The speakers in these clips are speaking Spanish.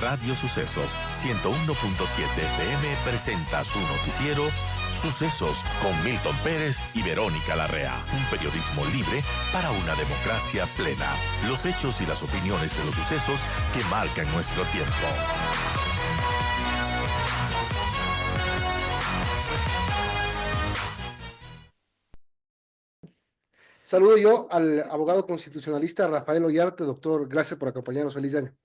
Radio Sucesos 101.7 FM presenta su noticiero Sucesos con Milton Pérez y Verónica Larrea. Un periodismo libre para una democracia plena. Los hechos y las opiniones de los sucesos que marcan nuestro tiempo. Saludo yo al abogado constitucionalista Rafael Ollarte. Doctor, gracias por acompañarnos. Feliz año.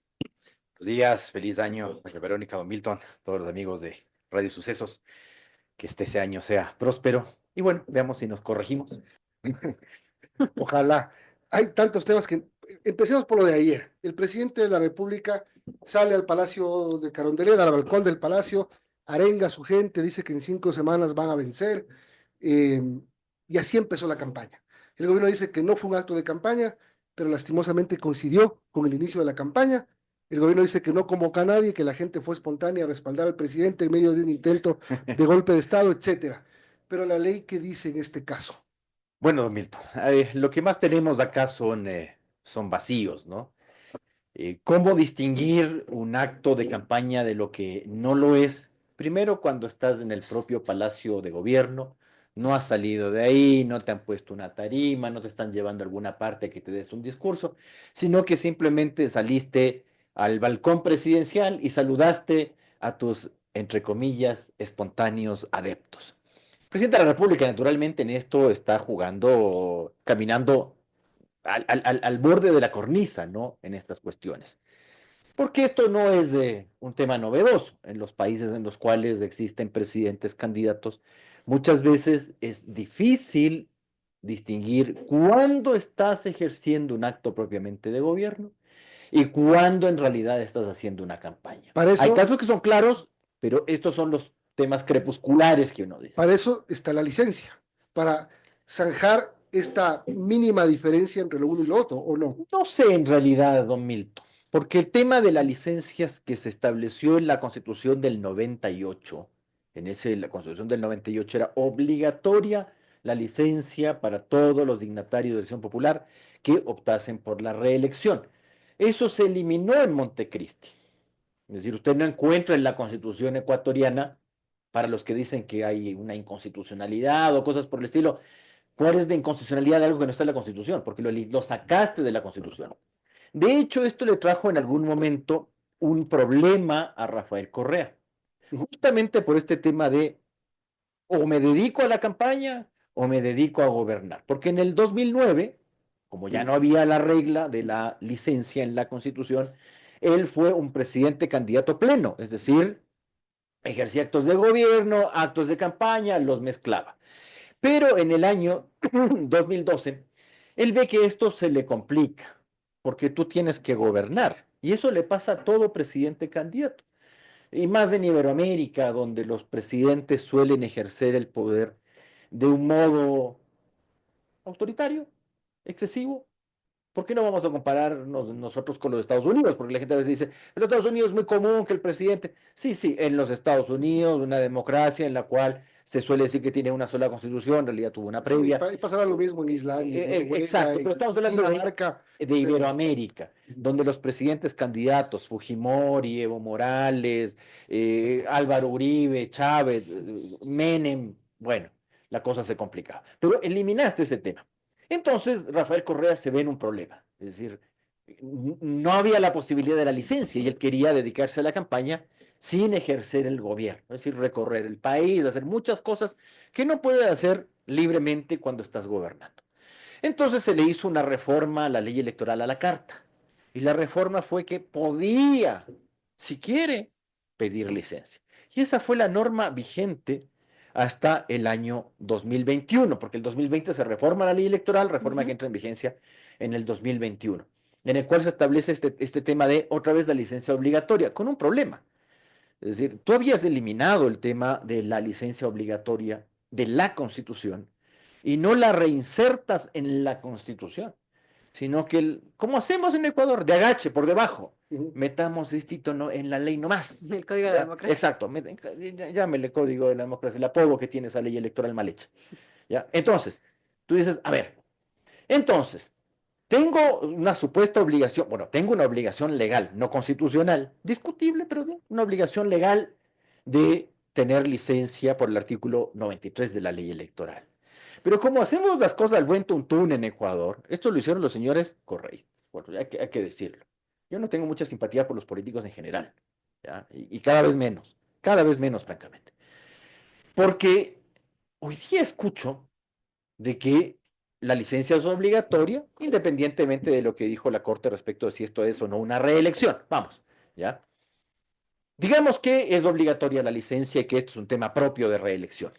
Buenos días, feliz año, doña Verónica, don Milton, todos los amigos de Radio Sucesos. Que ese año sea próspero. Y bueno, veamos si nos corregimos. Ojalá. Hay tantos temas que... Empecemos por lo de ayer. El presidente de la República sale al Palacio de Carondelet, al balcón del Palacio, arenga a su gente, dice que en 5 semanas van a vencer. Y así empezó la campaña. El gobierno dice que no fue un acto de campaña, pero lastimosamente coincidió con el inicio de la campaña. El gobierno dice que no convoca a nadie, que la gente fue espontánea a respaldar al presidente en medio de un intento de golpe de Estado, etcétera. Pero la ley, ¿qué dice en este caso? Bueno, don Milton, lo que más tenemos acá son vacíos, ¿no? ¿Cómo distinguir un acto de campaña de lo que no lo es? Primero, cuando estás en el propio Palacio de Gobierno, no has salido de ahí, no te han puesto una tarima, no te están llevando a alguna parte que te des un discurso, sino que simplemente saliste al balcón presidencial y saludaste a tus, entre comillas, espontáneos adeptos. El presidente de la República, naturalmente, en esto está jugando, caminando al borde de la cornisa, ¿no? En estas cuestiones. Porque esto no es un tema novedoso en los países en los cuales existen presidentes candidatos. Muchas veces es difícil distinguir cuándo estás ejerciendo un acto propiamente de gobierno y cuándo en realidad estás haciendo una campaña. Hay casos que son claros, pero estos son los temas crepusculares que uno dice. Para eso está la licencia, para zanjar esta mínima diferencia entre lo uno y lo otro, ¿o no? No sé en realidad, don Milton, porque el tema de las licencias que se estableció en la Constitución del 98, la Constitución del 98 era obligatoria la licencia para todos los dignatarios de elección popular que optasen por la reelección. Eso se eliminó en Montecristi. Es decir, usted no encuentra en la Constitución ecuatoriana, para los que dicen que hay una inconstitucionalidad o cosas por el estilo, ¿cuál es de inconstitucionalidad de algo que no está en la Constitución? Porque lo sacaste de la Constitución. De hecho, esto le trajo en algún momento un problema a Rafael Correa, justamente por este tema de o me dedico a la campaña o me dedico a gobernar. Porque en el 2009, como ya no había la regla de la licencia en la Constitución, él fue un presidente candidato pleno, es decir, ejercía actos de gobierno, actos de campaña, los mezclaba. Pero en el año 2012, él ve que esto se le complica, porque tú tienes que gobernar. Y eso le pasa a todo presidente candidato. Y más en Iberoamérica, donde los presidentes suelen ejercer el poder de un modo autoritario, excesivo. ¿Por qué no vamos a compararnos nosotros con los Estados Unidos? Porque la gente a veces dice, en los Estados Unidos es muy común que el presidente... Sí, sí, en los Estados Unidos, una democracia en la cual se suele decir que tiene una sola constitución, en realidad tuvo una previa. Sí, pasará lo mismo en Islandia, exacto, pero estamos hablando de Iberoamérica, donde los presidentes candidatos, Fujimori, Evo Morales, Álvaro Uribe, Chávez, Menem, bueno, la cosa se complicaba. Pero eliminaste ese tema. Entonces, Rafael Correa se ve en un problema. Es decir, no había la posibilidad de la licencia y él quería dedicarse a la campaña sin ejercer el gobierno. Es decir, recorrer el país, hacer muchas cosas que no puedes hacer libremente cuando estás gobernando. Entonces se le hizo una reforma a la ley electoral a la carta. Y la reforma fue que podía, si quiere, pedir licencia. Y esa fue la norma vigente hasta el año 2021, porque el 2020 se reforma la ley electoral, reforma que entra en vigencia en el 2021, en el cual se establece este tema de otra vez la licencia obligatoria, con un problema. Es decir, tú habías eliminado el tema de la licencia obligatoria de la Constitución y no la reinsertas en la Constitución, sino que, como hacemos en Ecuador, de agache por debajo, metamos esto no, en la ley nomás. El Código de la Democracia. Exacto, llámele Código de la Democracia, el apodo que tiene esa ley electoral mal hecha. ¿Ya? Entonces, tú dices, a ver, entonces, tengo una supuesta obligación, bueno, tengo una obligación legal, no constitucional, discutible, pero bien, una obligación legal de tener licencia por el artículo 93 de la ley electoral. Pero como hacemos las cosas al buen tuntún en Ecuador, esto lo hicieron los señores correístas, bueno, hay que decirlo. Yo no tengo mucha simpatía por los políticos en general, ¿ya? Y cada vez menos, francamente. Porque hoy día escucho de que la licencia es obligatoria, independientemente de lo que dijo la Corte respecto de si esto es o no una reelección. Vamos, ¿ya? Digamos que es obligatoria la licencia y que esto es un tema propio de reelección.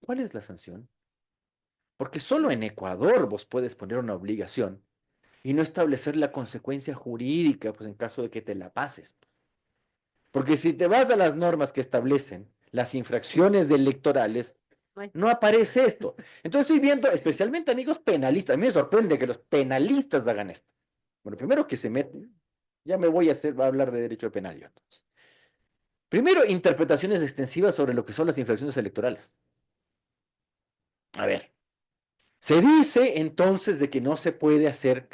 ¿Cuál es la sanción? Porque solo en Ecuador vos puedes poner una obligación y no establecer la consecuencia jurídica, pues en caso de que te la pases. Porque si te vas a las normas que establecen las infracciones electorales, no aparece esto. Entonces estoy viendo, especialmente amigos penalistas, a mí me sorprende que los penalistas hagan esto. Bueno, primero que se meten, ya me voy a hablar de derecho penal yo entonces. Primero, interpretaciones extensivas sobre lo que son las infracciones electorales. A ver, se dice entonces de que no se puede hacer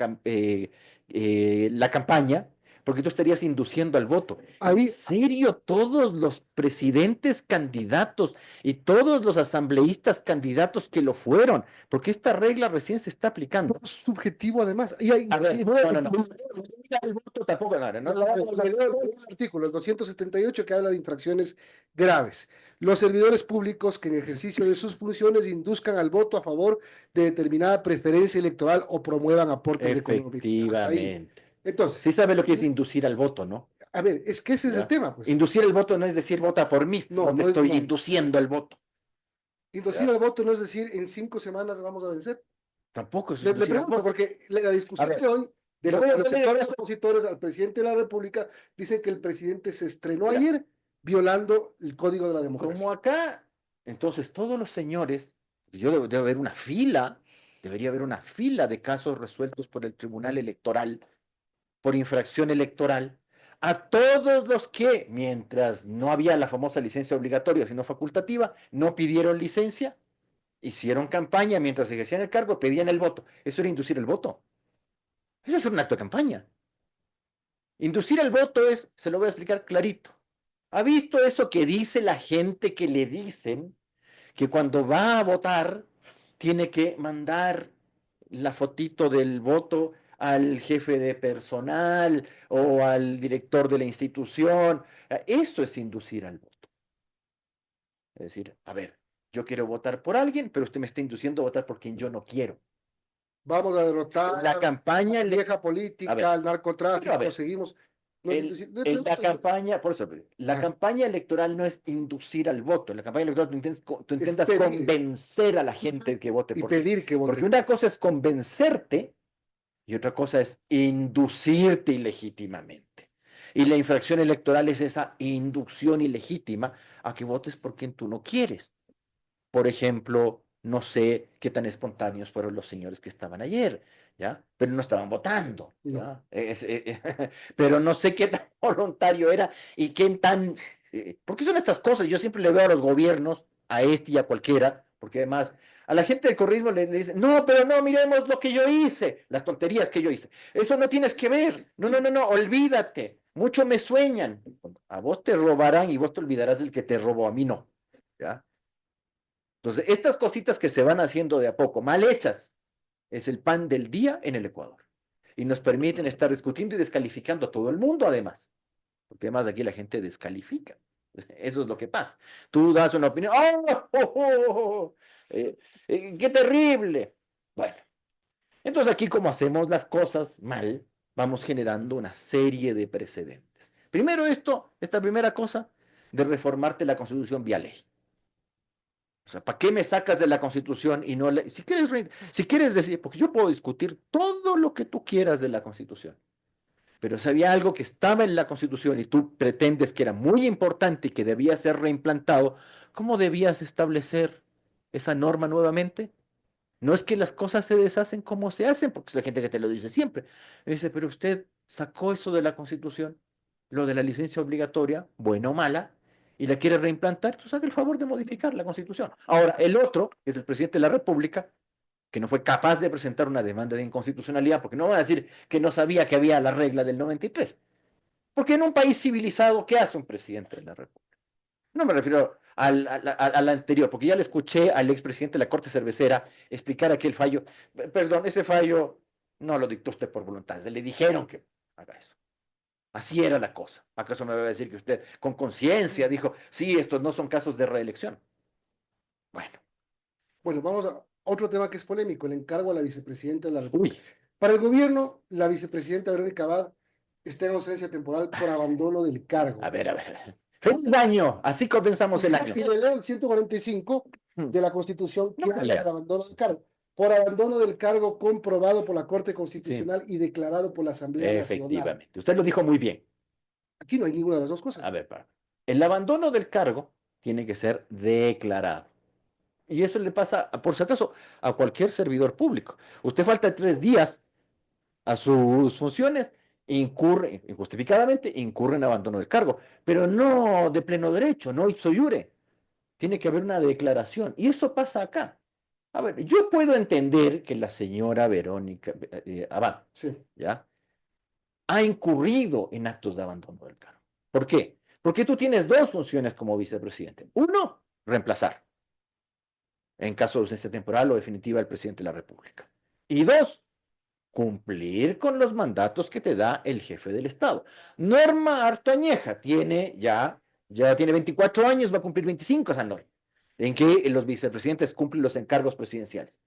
la campaña porque tú estarías induciendo al voto. ¿En serio todos los presidentes candidatos y todos los asambleístas candidatos que lo fueron? Porque esta regla recién se está aplicando. Es subjetivo además. A ver, no. El voto tampoco, no. El artículo 278 que habla de infracciones graves. Los servidores públicos que en ejercicio de sus funciones induzcan al voto a favor de determinada preferencia electoral o promuevan aportes económicos. Efectivamente. Entonces, sí sabe lo que es inducir al voto, ¿no? a ver, es que ese es el tema, pues. Inducir el voto no es decir vota por mí, no te estoy induciendo el voto. Inducir al voto no es decir en 5 semanas vamos a vencer. Tampoco es Le pregunto, porque la discusión de hoy de los sectores opositores al presidente de la República dicen que el presidente se estrenó ayer violando el código de la democracia. Como acá, entonces todos los señores, debe haber una fila, debería haber una fila de casos resueltos por el Tribunal Electoral, por infracción electoral, a todos los que, mientras no había la famosa licencia obligatoria, sino facultativa, no pidieron licencia, hicieron campaña mientras ejercían el cargo, pedían el voto. Eso era inducir el voto. Eso es un acto de campaña. Inducir el voto es, se lo voy a explicar clarito. ¿Ha visto eso que dice la gente que le dicen que cuando va a votar tiene que mandar la fotito del voto al jefe de personal o al director de la institución? Eso es inducir al voto. Es decir, a ver, yo quiero votar por alguien, pero usted me está induciendo a votar por quien yo no quiero. Vamos a derrotar la campaña la vieja política, el narcotráfico, seguimos. La campaña, por eso, la campaña electoral no es inducir al voto. La campaña electoral tú intentas convencer a la gente que vote por ti. Pedir que vote. Porque una cosa es convencerte y otra cosa es inducirte ilegítimamente. Y la infracción electoral es esa inducción ilegítima a que votes por quien tú no quieres. Por ejemplo, no sé qué tan espontáneos fueron los señores que estaban ayer, ¿ya? Pero no estaban votando, ¿ya? Pero no sé qué tan voluntario era y qué tan... porque son estas cosas, yo siempre le veo a los gobiernos, a este y a cualquiera, porque además a la gente del correísmo le dicen, no, pero no, miremos lo que yo hice, las tonterías que yo hice. Eso no tienes que ver, no, olvídate, mucho me sueñan. A vos te robarán y vos te olvidarás del que te robó, a mí no, ¿ya? Entonces, estas cositas que se van haciendo de a poco, mal hechas, es el pan del día en el Ecuador. Y nos permiten estar discutiendo y descalificando a todo el mundo, además. Porque además aquí la gente descalifica. Eso es lo que pasa. Tú das una opinión, ¡qué terrible! Bueno, entonces aquí como hacemos las cosas mal, vamos generando una serie de precedentes. Primero esta primera cosa de reformarte la Constitución vía ley. O sea, ¿para qué me sacas de la Constitución y no le... Si quieres decir, porque yo puedo discutir todo lo que tú quieras de la Constitución, pero si había algo que estaba en la Constitución y tú pretendes que era muy importante y que debía ser reimplantado, ¿cómo debías establecer esa norma nuevamente? No es que las cosas se deshacen como se hacen, porque es la gente que te lo dice siempre. Me dice, pero usted sacó eso de la Constitución, lo de la licencia obligatoria, buena o mala, y la quiere reimplantar, tú haga el favor de modificar la Constitución. Ahora, el otro, que es el presidente de la República, que no fue capaz de presentar una demanda de inconstitucionalidad, porque no va a decir que no sabía que había la regla del 93. Porque en un país civilizado, ¿qué hace un presidente de la República? No me refiero al anterior, porque ya le escuché al expresidente de la Corte Cervecera explicar aquel fallo. Perdón, ese fallo no lo dictó usted por voluntad, le dijeron que haga eso. Así era la cosa. ¿Acaso me va a decir que usted con conciencia dijo, sí, estos no son casos de reelección? Bueno, Bueno, vamos a otro tema que es polémico, el encargo a la vicepresidenta de la República. uy, Para el gobierno, la vicepresidenta Verónica Abad está en ausencia temporal por abandono del cargo. a ver, a ver. ¡Feliz año! Así comenzamos el año. Y le leo el 145 de la Constitución que No me habla lea. del abandono del cargo. Por abandono del cargo comprobado por la Corte Sí, Constitucional y declarado por la Asamblea Nacional. efectivamente. Usted lo dijo muy bien. Aquí no hay ninguna de las dos cosas. A ver, el abandono del cargo tiene que ser declarado. Y eso le pasa, por si acaso, a cualquier servidor público. Usted falta 3 días a sus funciones, incurre, injustificadamente, incurre en abandono del cargo, pero no de pleno derecho, no ipso iure. Tiene que haber una declaración. Y eso pasa acá. A ver, yo puedo entender que la señora Verónica Abad, Sí. ¿ya? Ha incurrido en actos de abandono del cargo. ¿Por qué? Porque tú tienes dos funciones como vicepresidente. Uno, reemplazar, en caso de ausencia temporal o definitiva del presidente de la República. Y dos, cumplir con los mandatos que te da el jefe del Estado. Norma harto añeja, ya tiene 24 años, va a cumplir 25 esa norma, en que los vicepresidentes cumplen los encargos presidenciales.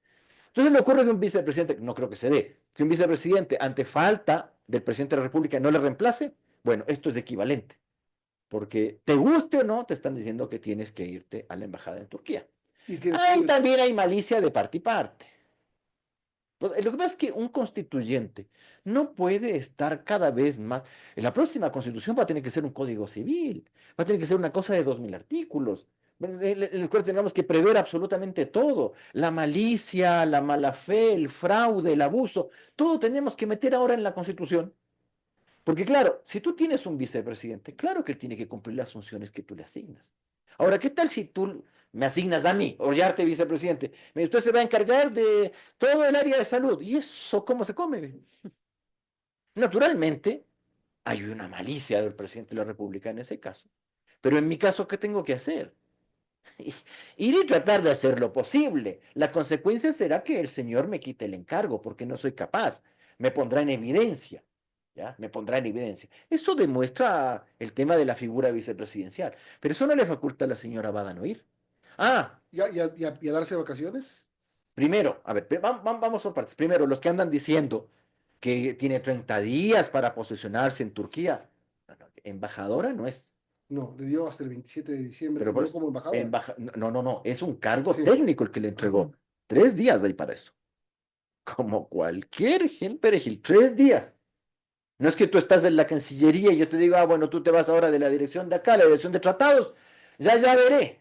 Entonces le ocurre que un vicepresidente, no creo que se dé, que un vicepresidente ante falta del presidente de la República no le reemplace. Bueno, esto es equivalente, porque te guste o no, te están diciendo que tienes que irte a la embajada en Turquía. Y tienes Ahí también hay malicia de parte y parte. Pues, lo que pasa es que un constituyente no puede estar cada vez más. En la próxima constitución va a tener que ser un código civil, va a tener que ser una cosa de 2000 artículos, en el cual tenemos que prever absolutamente todo: la malicia, la mala fe, el fraude, el abuso, todo tenemos que meter ahora en la constitución. Porque claro, si tú tienes un vicepresidente, claro que él tiene que cumplir las funciones que tú le asignas. Ahora, ¿qué tal si tú me asignas a mí, Ollarte, vicepresidente? Usted se va a encargar de todo el área de salud. ¿Y eso cómo se come? Naturalmente, hay una malicia del presidente de la República en ese caso. Pero en mi caso, ¿qué tengo que hacer? Ir y tratar de hacer lo posible. La consecuencia será que el señor me quite el encargo porque no soy capaz. Me pondrá en evidencia. ¿Ya? Me pondrá en evidencia. Eso demuestra el tema de la figura vicepresidencial. Pero eso no le faculta a la señora Bada no ir. Ah, ¿Y a darse vacaciones? primero, a ver, vamos por partes. Primero, los que andan diciendo que tiene 30 días para posicionarse en Turquía. No, no, embajadora no es. No, le dio hasta el 27 de diciembre, Pero no como embajador. no, no, no, es un cargo Sí. técnico el que le entregó. 3 días ahí para eso. Como cualquier perejil, 3 días. No es que tú estás en la Cancillería y yo te digo, bueno, tú te vas ahora de la dirección de acá, la dirección de tratados, ya veré.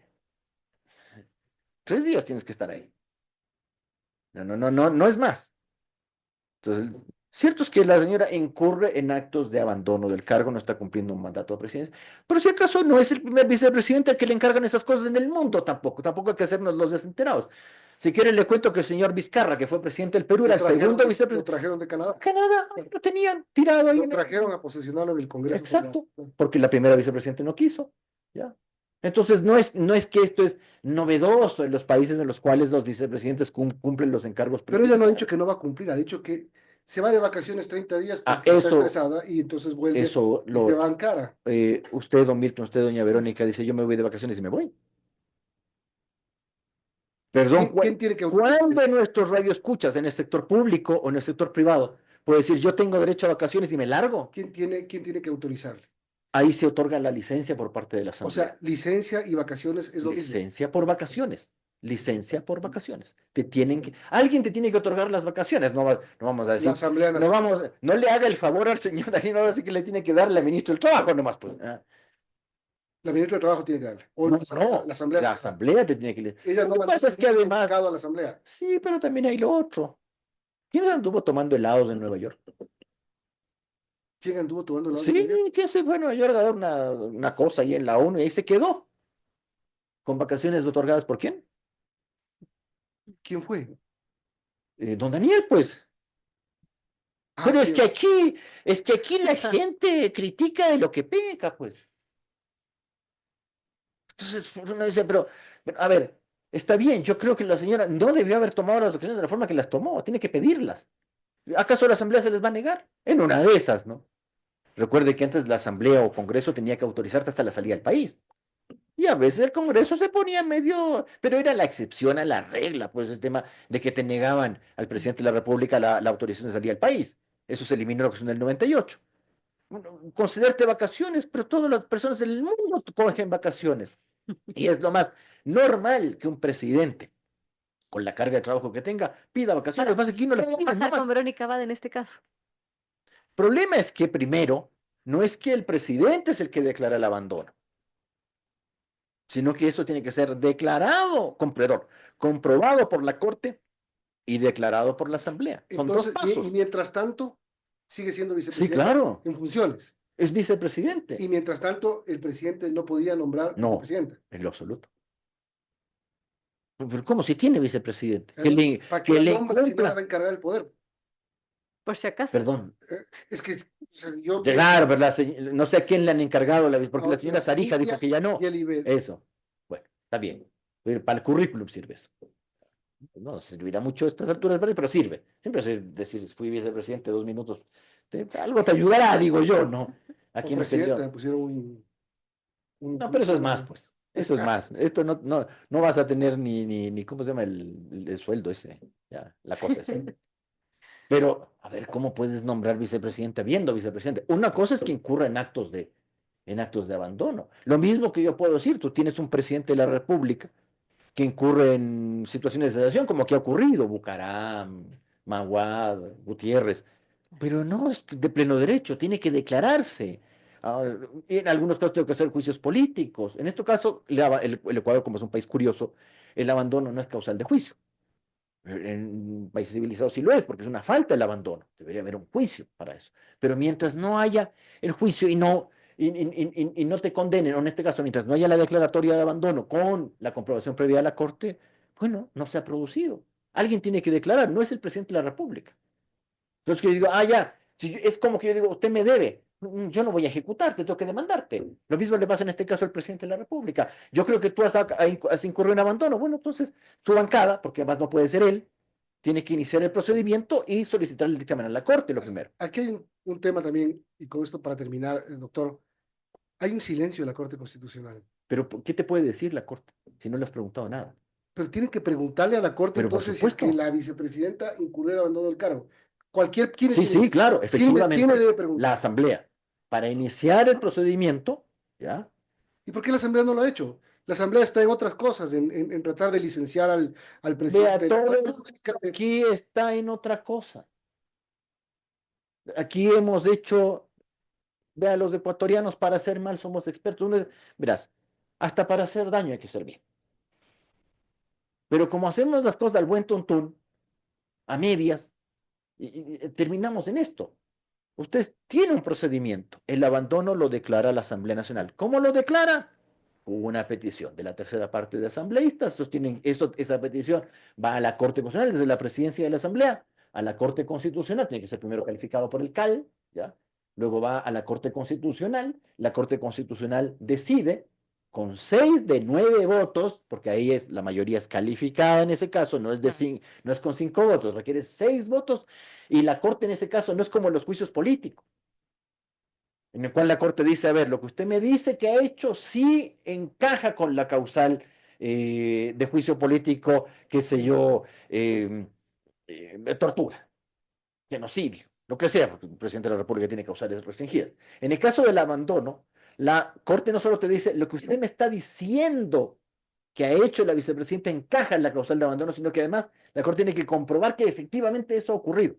3 días tienes que estar ahí. No, no, no, no, no es más. Entonces, cierto es que la señora incurre en actos de abandono del cargo, no está cumpliendo un mandato de presidencia, pero si acaso no es el primer vicepresidente al que le encargan esas cosas en el mundo tampoco hay que hacernos los desenterados. Si quieren le cuento que el señor Vizcarra, que fue presidente del Perú, era el segundo Lo vicepresidente. trajeron de Canadá. Canadá, lo tenían tirado ahí. Lo trajeron a posesionarlo en el Congreso. Exacto, porque la primera vicepresidente no quiso, ¿ya? Entonces, no es que esto es novedoso en los países en los cuales los vicepresidentes cumplen los encargos Pero ella no ha presidenciales. dicho que no va a cumplir, ha dicho que se va de vacaciones 30 días Ah, porque está eso- estresada y entonces vuelve Eso y te va en cara. usted, don Milton, usted, doña Verónica, dice, yo me voy de vacaciones y me voy. Perdón, ¿Quién tiene que ¿cuál de nuestros radioescuchas en el sector público o en el sector privado puede decir, yo tengo derecho a vacaciones y me largo? quién tiene que autorizarle? Ahí se otorga la licencia por parte de la O Asamblea. sea, licencia y vacaciones es lo mismo. Licencia por vacaciones. Licencia por vacaciones. Alguien te tiene que otorgar las vacaciones. No vamos a decir, La Asamblea Nacional. no le haga el favor al señor Daniel, ahora sí que le tiene que darle al ministro del Trabajo nomás, pues. La ministra de Trabajo tiene que darle. O No, la Asamblea. la Asamblea te tiene que. Ella Lo no que pasa es que mantiene además, a la Asamblea. sí, pero también hay lo otro. ¿Quién anduvo tomando helados en Nueva York? ¿Quién anduvo tomando la Sí, ¿quién se fue a Nueva York a dar una cosa ahí en la ONU y ahí se quedó? ¿Con vacaciones otorgadas por quién? ¿Quién fue? Don Daniel, pues. Pero sí, es que aquí la gente critica de lo que peca, pues. Entonces uno dice, pero, a ver, está bien, yo creo que la señora no debió haber tomado las decisiones de la forma que las tomó, tiene que pedirlas. ¿Acaso la asamblea se les va a negar? En una de esas, ¿no? Recuerde que antes la asamblea o congreso tenía que autorizarte hasta la salida del país. Y a veces el Congreso se ponía medio, pero era la excepción a la regla, pues el tema de que te negaban al presidente de la República la autorización de salir del país. Eso se eliminó en la ocasión del 98. Bueno, concederte vacaciones, pero todas las personas del mundo cogen vacaciones. Y es lo más normal que un presidente, con la carga de trabajo que tenga, pida vacaciones. Lo que Ahora, pasa es que aquí no le ¿qué debe piden pasar con nomás. Verónica Abad en este caso? El problema es que primero, no es que el presidente es el que declara el abandono, sino que eso tiene que ser declarado, comprobado por la Corte y declarado por la Asamblea. Son dos entonces, y pasos. mientras tanto, sigue siendo Sí, vicepresidenta claro, en funciones. es Y vicepresidente. mientras tanto, el presidente no podía nombrar No, vicepresidenta. en lo absoluto. Pero ¿cómo si tiene vicepresidente? Para que Que la le nombre, si no la va cumpla. a encargar el poder. Por si acaso. Perdón. Es que o sea, yo Llegar, pienso, ¿verdad? No sé a quién le han encargado, porque la la señora Sarija dijo Cintia que ya y no. el Ibel. Eso. Bueno, está bien. Pero para el currículum sirve eso. No servirá mucho a estas alturas, pero sirve. Siempre es decir, fui vicepresidente 2 minutos. Algo te ayudará, digo yo, ¿no? O Aquí no presidente, me sería. pusieron No, pero eso es más, un- pues. Eso es más. Esto no vas a tener ni ¿cómo se llama el sueldo ese? Ya, la cosa es. Pero, a ver, ¿cómo puedes nombrar vicepresidente habiendo vicepresidente? Una cosa es que incurra en actos de abandono. Lo mismo que yo puedo decir, tú tienes un presidente de la República que incurre en situaciones de sedación, como que ha ocurrido, Bucaram, Maguad, Gutiérrez, pero no es de pleno derecho, tiene que declararse. Ah, en algunos casos tengo que hacer juicios políticos. En este caso, el Ecuador, como es un país curioso, el abandono no es causal de juicio. En países civilizados sí lo es, porque es una falta el abandono. Debería haber un juicio para eso. Pero mientras no haya el juicio y no te condenen, o en este caso, mientras no haya la declaratoria de abandono con la comprobación previa de la Corte, bueno, no se ha producido. Alguien tiene que declarar, no es el presidente de la República. Entonces que yo digo, ya, si es como que yo digo, usted me debe, yo no voy a ejecutarte, tengo que demandarte. Lo mismo le pasa en este caso al presidente de la República. Yo creo que tú has incurrido en abandono. Bueno, entonces su bancada, porque además no puede ser él, tiene que iniciar el procedimiento y solicitar el dictamen a la Corte, lo primero. Aquí hay un tema también, y con esto para terminar, doctor, hay un silencio de la Corte Constitucional. Pero, ¿qué te puede decir la Corte si no le has preguntado nada? Pero tienen que preguntarle a la Corte Pero por entonces si es que supuesto. la vicepresidenta incurrió en abandono del cargo. Sí, claro, ¿Quién le efectivamente. debe La preguntar? Asamblea, para iniciar el procedimiento, ¿ya? ¿Y por qué la Asamblea no lo ha hecho? La Asamblea está en otras cosas, en tratar de licenciar al presidente Vea, de la todo República. aquí está en otra cosa. Aquí hemos hecho, vea, los ecuatorianos para hacer mal somos expertos. Verás, hasta para hacer daño hay que ser bien. Pero como hacemos las cosas al buen tontún, a medias, y terminamos en esto. Usted tiene un procedimiento. El abandono lo declara la Asamblea Nacional. ¿Cómo lo declara? Una petición de la tercera parte de asambleístas. Esa petición va a la Corte Constitucional desde la presidencia de la Asamblea a la Corte Constitucional. Tiene que ser primero calificado por el CAL, ¿ya? Luego va a la Corte Constitucional. La Corte Constitucional decide con 6 de 9 votos, porque ahí la mayoría es calificada en ese caso, no es con 5 votos, requiere 6 votos, y la Corte en ese caso no es como los juicios políticos, en el cual la Corte dice, a ver, lo que usted me dice que ha hecho sí encaja con la causal de juicio político, qué sé yo, tortura, genocidio, lo que sea, porque el presidente de la República tiene causales restringidas. En el caso del abandono, la Corte no solo te dice, lo que usted me está diciendo que ha hecho la vicepresidenta encaja en la causal de abandono, sino que además la Corte tiene que comprobar que efectivamente eso ha ocurrido.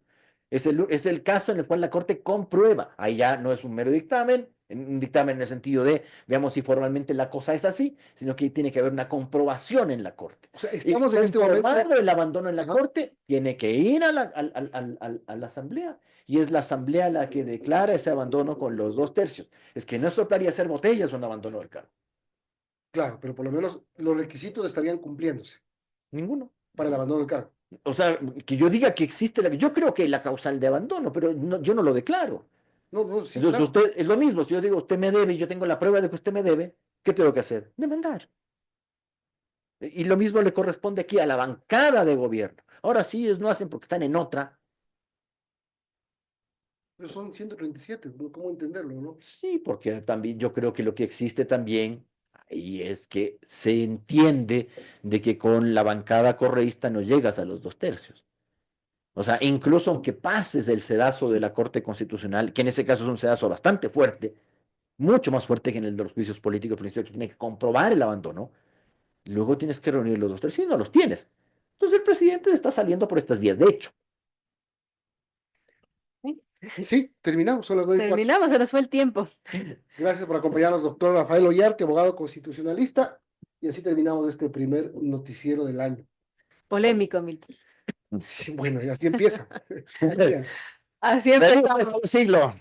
Es el caso en el cual la Corte comprueba. Ahí ya no es un mero dictamen, un dictamen en el sentido de, veamos si formalmente la cosa es así, sino que tiene que haber una comprobación en la Corte. O sea, Y estamos en este momento. comprobado el abandono en la Ajá. Corte, tiene que ir a la Asamblea. Y es la Asamblea la que declara ese abandono con los 2 tercios. Es que no soplaría hacer botellas un abandono del cargo. Claro, pero por lo menos los requisitos estarían cumpliéndose Ninguno. para el abandono del cargo. O sea, que yo diga que existe yo creo que la causal de abandono, pero yo no lo declaro. No, no, sí, Entonces, claro. usted es lo mismo. Si yo digo, usted me debe y yo tengo la prueba de que usted me debe, ¿qué tengo que hacer? Demandar. Y lo mismo le corresponde aquí a la bancada de gobierno. Ahora sí, ellos no hacen porque están en otra. Pero son 137, ¿no? ¿Cómo entenderlo, no? Sí, porque también yo creo que lo que existe también ahí es que se entiende de que con la bancada correísta no llegas a los 2 tercios. O sea, incluso aunque pases el sedazo de la Corte Constitucional, que en ese caso es un sedazo bastante fuerte, mucho más fuerte que en el de los juicios políticos, porque tiene que comprobar el abandono, luego tienes que reunir los 2 tercios y no los tienes. Entonces el presidente está saliendo por estas vías, de hecho. Sí, terminamos, solo doy cuatro. Terminamos, se nos fue el tiempo. Gracias por acompañarnos, doctor Rafael Ollarte, abogado constitucionalista, y así terminamos este primer noticiero del año. Polémico, Milton. Sí, bueno, y así empieza. Así ¡Feliz empezamos. resto del siglo!